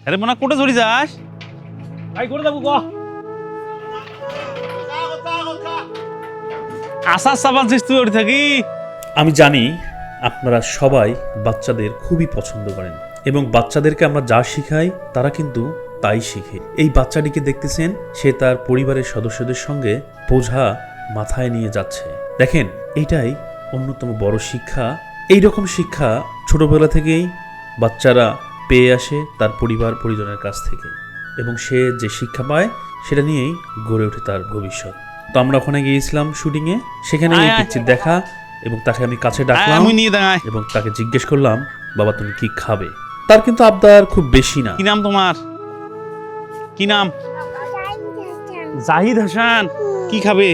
আরে মনা কোটে চড়ি যাস ভাই করে যাবো ক আশা সাবালছিস তুই ওর থাকি। আমি জানি আপনারা সবাই বাচ্চাদের খুবই পছন্দ করেন এবং বাচ্চাদেরকে আমরা যা শিখাই তারা কিন্তু তাই শিখে। এই বাচ্চাটিকে দেখতেছেন, সে তার পরিবারের সদস্যদের সঙ্গে বোঝা মাথায় নিয়ে যাচ্ছে। দেখেন, এটাই অন্যতম বড় শিক্ষা। এই রকম শিক্ষা ছোটবেলা থেকেই বাচ্চারা পেয়ে আসে তার পরিবার পরিজনের কাছ থেকে, এবং সে যে শিক্ষা পায় সেটা নিয়েই গড়ে ওঠে তার ভবিষ্যৎ। তো আমরা ওখানে গিয়েছিলাম শুটিংয়ে, সেখানে এই পিচ্চির দেখা এবং তাকে আমি কাছে ডাকলাম এবং তাকে জিজ্ঞেস করলাম, বাবা তুমি কি খাবে? তার কিন্তু আবদার খুব বেশি না। কি নাম তোমার? কি নাম? জাহিদ হাসান। কি খাবে?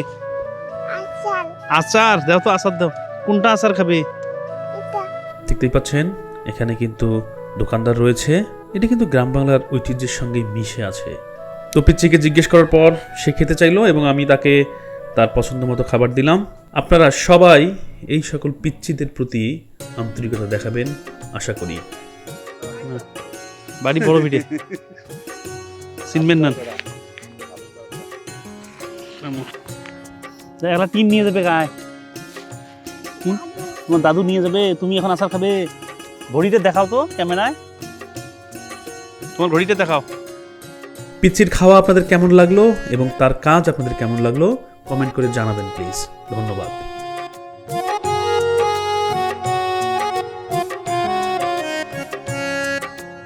আচার দাও তো, আচার দাও। কোনটা আচার খাবে? দেখতেই পাচ্ছেন এখানে কিন্তু দোকানদার রয়েছে। এটা কিন্তু গ্রাম বাংলার ঐতিহ্যের সঙ্গে মিশে আছে। তো পিচ্চিকে জিজ্ঞেস করার পর সে খেতে চাইলো এবং আমি তাকে তার পছন্দ মতো খাবার দিলাম। আপনারা সবাই এই সকল পিচ্চিদের প্রতি আন্তরিকতা দেখাবেন আশা করি। বাড়ি বড় ভিটে চিনবেন না, একটা টিম নিয়ে যাবে গায়ে। তোমার দাদু নিয়ে যাবে, তুমি এখন আচার খাবে। ঘড়িতে দেখাও তো ক্যামেরায়, তোমার ঘড়িতে দেখাও। পিচ্চির খাওয়া আপনাদের কেমন লাগলো এবং তার কাজ আপনাদের কেমন লাগলো কমেন্ট করে জানাবেন প্লিজ। ধন্যবাদ।